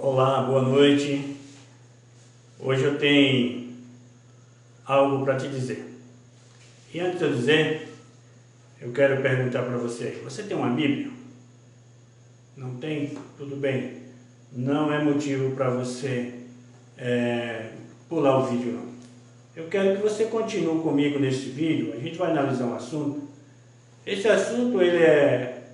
Olá, boa noite. Hoje eu tenho algo para te dizer. E antes de eu dizer, eu quero perguntar para você aí. Você tem uma Bíblia? Não tem? Tudo bem. Não é motivo para você pular o vídeo, não. Eu quero que você continue comigo nesse vídeo. A gente vai analisar um assunto. Esse assunto ele é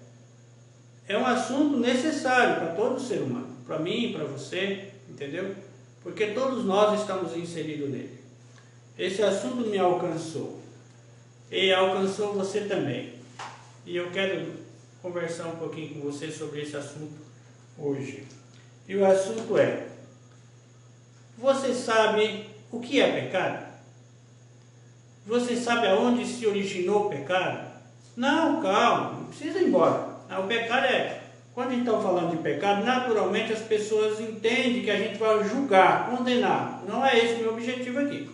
um assunto necessário para todo ser humano. Para mim, para você, entendeu? Porque todos nós estamos inseridos nele. Esse assunto me alcançou. E alcançou você também. E eu quero conversar um pouquinho com você sobre esse assunto hoje. E o assunto é: você sabe o que é pecado? Você sabe aonde se originou o pecado? Não, calma, não precisa ir embora. O pecado quando a gente está falando de pecado, naturalmente as pessoas entendem que a gente vai julgar, condenar. Não é esse o meu objetivo aqui.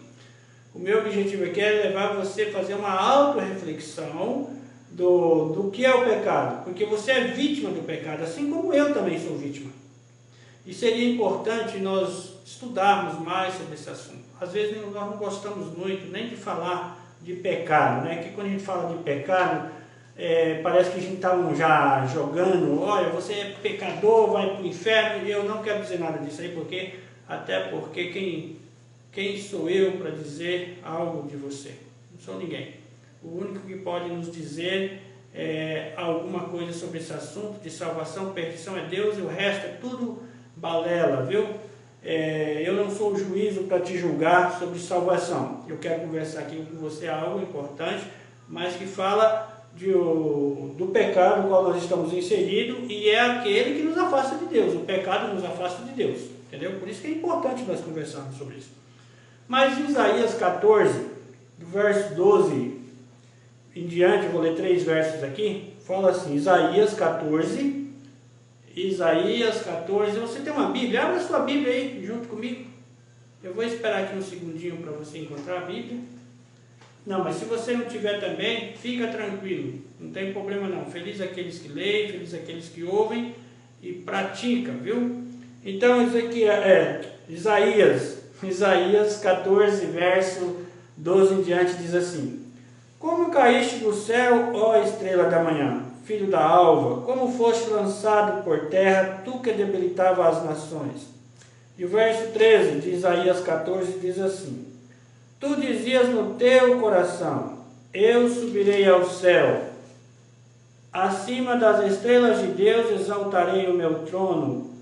O meu objetivo aqui é levar você a fazer uma autorreflexão do que é o pecado. Porque você é vítima do pecado, assim como eu também sou vítima. E seria importante nós estudarmos mais sobre esse assunto. Às vezes nós não gostamos muito nem de falar de pecado, né? Que quando a gente fala de pecado, parece que a gente está já jogando, olha, você é pecador, vai para o inferno, e eu não quero dizer nada disso aí, até porque quem sou eu para dizer algo de você? Não sou ninguém. O único que pode nos dizer alguma coisa sobre esse assunto de salvação, perdição é Deus, e o resto é tudo balela, viu? Eu não sou o juízo para te julgar sobre salvação. Eu quero conversar aqui com você algo importante, mas que fala do pecado no qual nós estamos inseridos, e é aquele que nos afasta de Deus. O pecado nos afasta de Deus, entendeu? Por isso que é importante nós conversarmos sobre isso. Mas em Isaías 14, do verso 12 em diante, eu vou ler 3 versos aqui, fala assim, Isaías 14, você tem uma Bíblia? Abra a sua Bíblia aí, junto comigo. Eu vou esperar aqui um segundinho para você encontrar a Bíblia. Não, mas se você não tiver também, fica tranquilo, não tem problema não. Feliz aqueles que leem, feliz aqueles que ouvem e praticam, viu? Então isso aqui Isaías 14, verso 12 em diante, diz assim: Como caíste do céu, ó estrela da manhã, filho da alva, como foste lançado por terra, tu que debilitava as nações. E o verso 13 de Isaías 14 diz assim: Tu dizias no teu coração, eu subirei ao céu, acima das estrelas de Deus exaltarei o meu trono,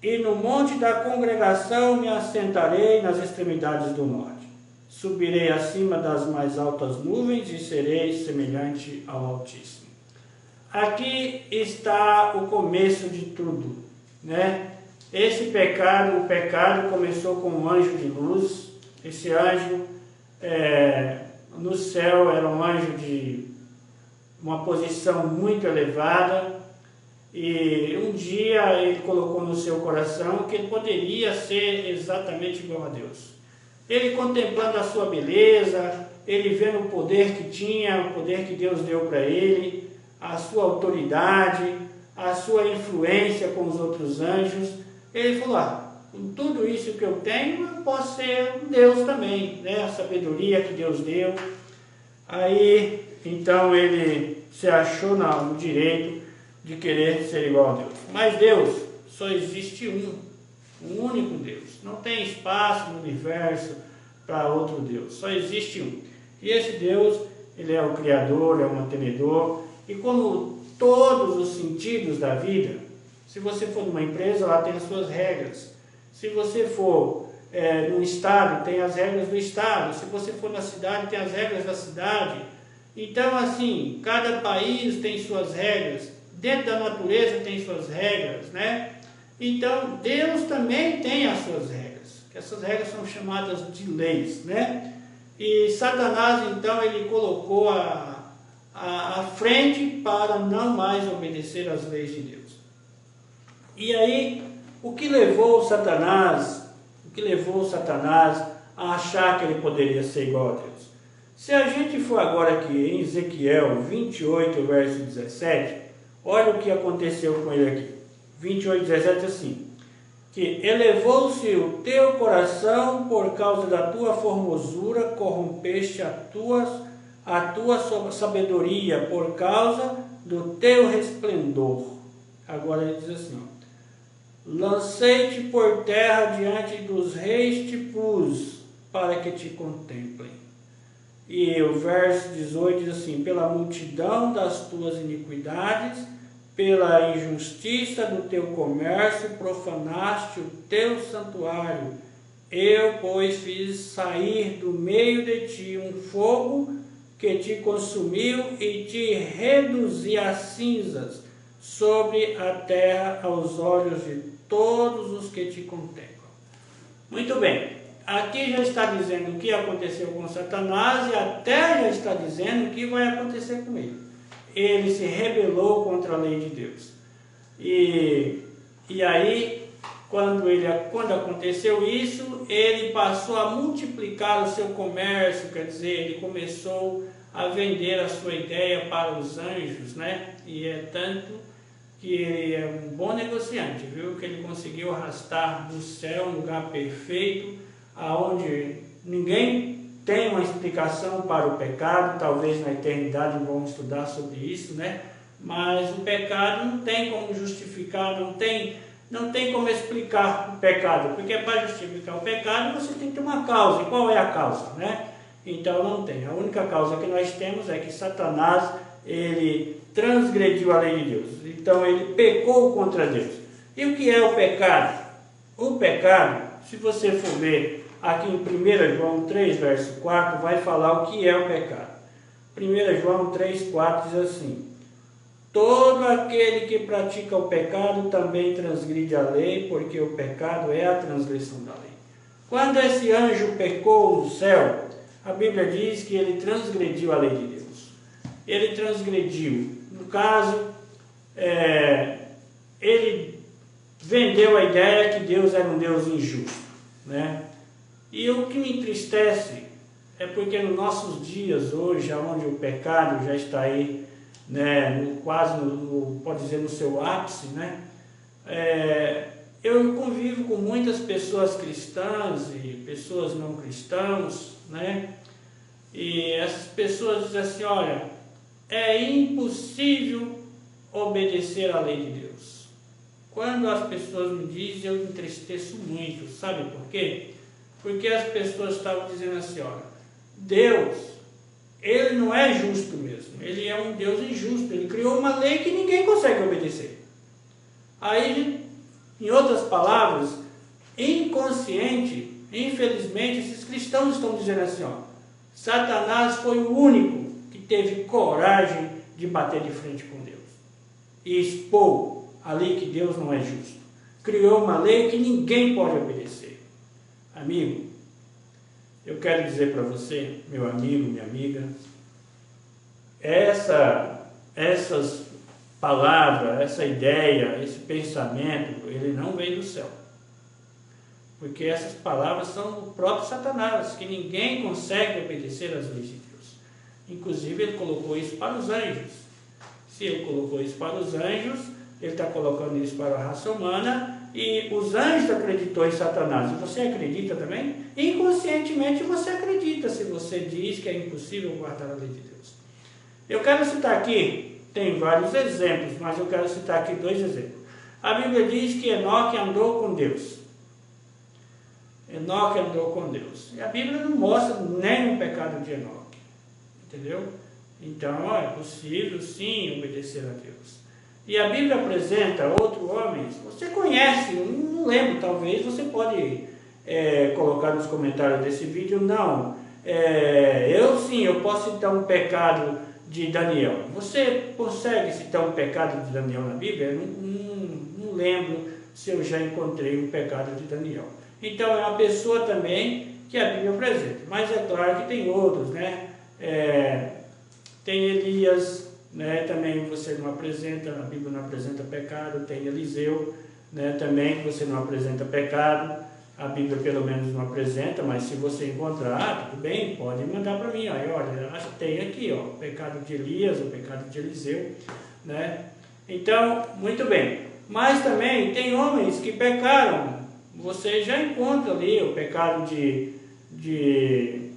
e no monte da congregação me assentarei nas extremidades do norte. Subirei acima das mais altas nuvens e serei semelhante ao Altíssimo. Aqui está o começo de tudo, né? O pecado começou com um anjo de luz. Esse anjo no céu era um anjo de uma posição muito elevada, e um dia ele colocou no seu coração que ele poderia ser exatamente igual a Deus. Ele contemplando a sua beleza, ele vendo o poder que tinha, o poder que Deus deu para ele, a sua autoridade, a sua influência com os outros anjos, ele falou: com tudo isso que eu tenho, eu posso ser um Deus também, né? A sabedoria que Deus deu. Aí, então, ele se achou no direito de querer ser igual a Deus. Mas Deus, só existe um único Deus. Não tem espaço no universo para outro Deus. Só existe um. E esse Deus, ele é o Criador, é o mantenedor. E como todos os sentidos da vida, se você for numa empresa, lá tem as suas regras. Se você for no estado, tem as regras do estado. Se você for na cidade, tem as regras da cidade. Então, assim, cada país tem suas regras. Dentro da natureza tem suas regras, né? Então, Deus também tem as suas regras. Que essas regras são chamadas de leis, né? E Satanás, então, ele colocou a frente para não mais obedecer às leis de Deus. E aí, o que levou Satanás a achar que ele poderia ser igual a Deus? Se a gente for agora aqui em Ezequiel 28, verso 17, olha o que aconteceu com ele aqui. 28, 17 assim: que elevou-se o teu coração por causa da tua formosura, corrompeste a tua sabedoria por causa do teu resplendor. Agora ele diz assim, ó, lancei-te por terra diante dos reis, te pus para que te contemplem. E o verso 18 diz assim, pela multidão das tuas iniquidades, pela injustiça do teu comércio, profanaste o teu santuário. Eu, pois, fiz sair do meio de ti um fogo que te consumiu e te reduzi a cinzas sobre a terra aos olhos de todos os que te contemplam. Muito bem, aqui já está dizendo o que aconteceu com Satanás e até já está dizendo o que vai acontecer com ele. Ele se rebelou contra a lei de Deus. E aí, quando aconteceu isso, ele passou a multiplicar o seu comércio, quer dizer, ele começou a vender a sua ideia para os anjos, né? E é tanto que ele é um bom negociante, viu? Que ele conseguiu arrastar do céu um lugar perfeito, aonde ninguém tem uma explicação para o pecado. Talvez na eternidade vamos estudar sobre isso, né? Mas o pecado não tem como justificar, não tem como explicar o pecado, porque para justificar o pecado você tem que ter uma causa. E qual é a causa, né? Então não tem. A única causa que nós temos é que Satanás, ele transgrediu a lei de Deus. Então ele pecou contra Deus. E o que é o pecado? O pecado, se você for ver aqui em 1 João 3, verso 4, vai falar o que é o pecado. 1 João 3, 4 diz assim, todo aquele que pratica o pecado também transgride a lei, porque o pecado é a transgressão da lei. Quando esse anjo pecou no céu, a Bíblia diz que ele transgrediu a lei de Deus. Ele transgrediu. No caso, ele vendeu a ideia que Deus era um Deus injusto, né? E o que me entristece é porque nos nossos dias hoje, onde o pecado já está aí, né, pode dizer, no seu ápice, né? Eu convivo com muitas pessoas cristãs e pessoas não cristãs, né? E essas pessoas dizem assim, olha, é impossível obedecer à lei de Deus. Quando as pessoas me dizem, eu me entristeço muito. Sabe por quê? Porque as pessoas estavam dizendo assim, olha, Deus, ele não é justo mesmo, ele é um Deus injusto, ele criou uma lei que ninguém consegue obedecer. Aí, em outras palavras, inconsciente, infelizmente, esses cristãos estão dizendo assim, ó, Satanás foi o único que teve coragem de bater de frente com Deus e expor a lei que Deus não é justo. Criou uma lei que ninguém pode obedecer. Amigo, eu quero dizer para você, meu amigo, minha amiga, essas palavras, essa ideia, esse pensamento, ele não vem do céu. Porque essas palavras são do próprio Satanás, que ninguém consegue obedecer às leis de Deus. Inclusive, ele colocou isso para os anjos. Se ele colocou isso para os anjos, ele está colocando isso para a raça humana, e os anjos acreditou em Satanás. E você acredita também? Inconscientemente você acredita, se você diz que é impossível guardar a lei de Deus. Eu quero citar aqui, tem vários exemplos, mas eu quero citar aqui 2 exemplos. A Bíblia diz que Enoque andou com Deus. Enoque andou com Deus. E a Bíblia não mostra nenhum pecado de Enoque. Entendeu? Então, é possível sim obedecer a Deus. E a Bíblia apresenta outro homem, você conhece, não lembro, talvez você pode colocar nos comentários desse vídeo, não. Eu posso citar um pecado de Daniel. Você consegue citar um pecado de Daniel na Bíblia? Eu não lembro se eu já encontrei um pecado de Daniel. Então é uma pessoa também que a Bíblia apresenta. Mas é claro que tem outros, né? Tem Elias, né? Também você não apresenta, a Bíblia não apresenta pecado. Tem Eliseu, né? Também que você não apresenta pecado. A Bíblia pelo menos não apresenta, mas se você encontrar, tudo bem, pode mandar para mim. Aí, olha, tem aqui, ó, o pecado de Elias, o pecado de Eliseu, né? Então, muito bem. Mas também tem homens que pecaram você já encontra ali o pecado de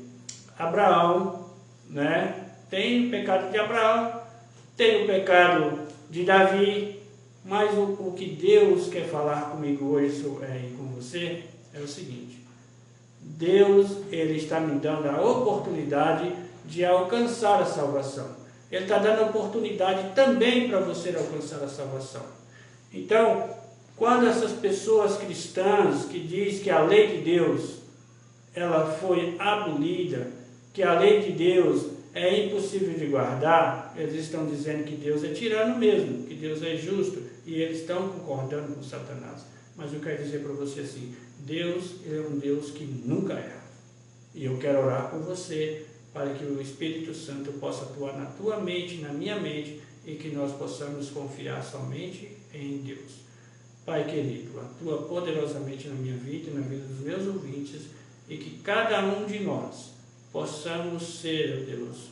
Abraão, né? Tem o pecado de Abraão, tem o pecado de Davi, mas o que Deus quer falar comigo hoje e com você é o seguinte: Deus, Ele está me dando a oportunidade de alcançar a salvação. Ele está dando a oportunidade também para você alcançar a salvação. Então, quando essas pessoas cristãs que dizem que a lei de Deus ela foi abolida, que a lei de Deus é impossível de guardar, eles estão dizendo que Deus é tirano mesmo, que Deus é justo, e eles estão concordando com Satanás. Mas eu quero dizer para você assim, Deus é um Deus que nunca erra. E eu quero orar por você, para que o Espírito Santo possa atuar na tua mente, na minha mente, e que nós possamos confiar somente em Deus. Pai querido, atua poderosamente na minha vida e na vida dos meus ouvintes, e que cada um de nós possamos ser, ó Deus,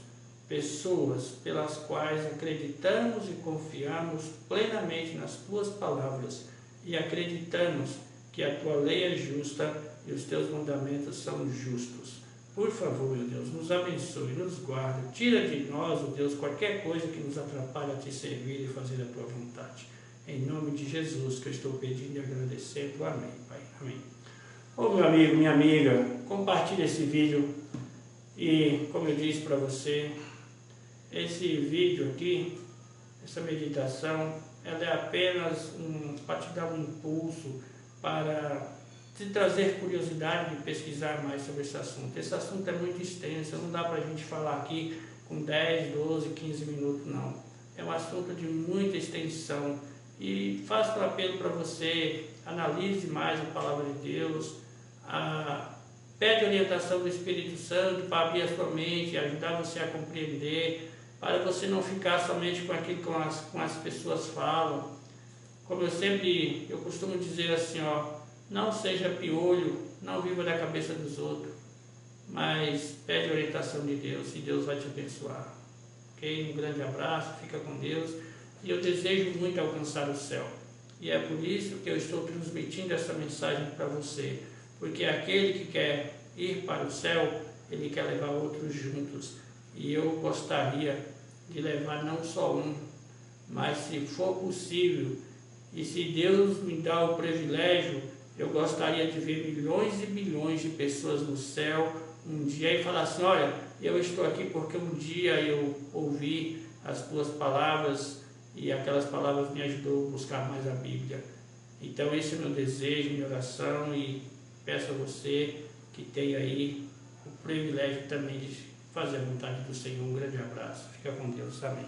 pessoas pelas quais acreditamos e confiamos plenamente nas tuas palavras, e acreditamos que a tua lei é justa e os teus mandamentos são justos. Por favor, meu Deus, nos abençoe, nos guarde, tira de nós, ó Deus, qualquer coisa que nos atrapalhe a te servir e fazer a tua vontade. Em nome de Jesus que eu estou pedindo e agradecendo. Amém, Pai. Amém. Ô meu amigo, minha amiga, compartilhe esse vídeo e, como eu disse para você, esse vídeo aqui, essa meditação, ela é apenas para te dar um impulso, para te trazer curiosidade de pesquisar mais sobre esse assunto. Esse assunto é muito extenso, não dá para a gente falar aqui com 10, 12, 15 minutos, não. É um assunto de muita extensão e faço um apelo para você, analise mais a palavra de Deus, pede orientação do Espírito Santo para abrir a sua mente, ajudar você a compreender, para você não ficar somente com aquilo que as pessoas falam. Como eu costumo dizer assim, não seja piolho, não viva da cabeça dos outros, mas pede a orientação de Deus e Deus vai te abençoar. Ok? Um grande abraço, fica com Deus, e eu desejo muito alcançar o céu. E é por isso que eu estou transmitindo essa mensagem para você, porque aquele que quer ir para o céu, ele quer levar outros juntos. E eu gostaria de levar não só um, mas se for possível, e se Deus me dá o privilégio, eu gostaria de ver milhões e milhões de pessoas no céu um dia e falar assim, olha, eu estou aqui porque um dia eu ouvi as tuas palavras e aquelas palavras me ajudou a buscar mais a Bíblia. Então esse é o meu desejo, minha oração, e peço a você que tenha aí o privilégio também de fazer a vontade do Senhor. Um grande abraço. Fica com Deus. Amém.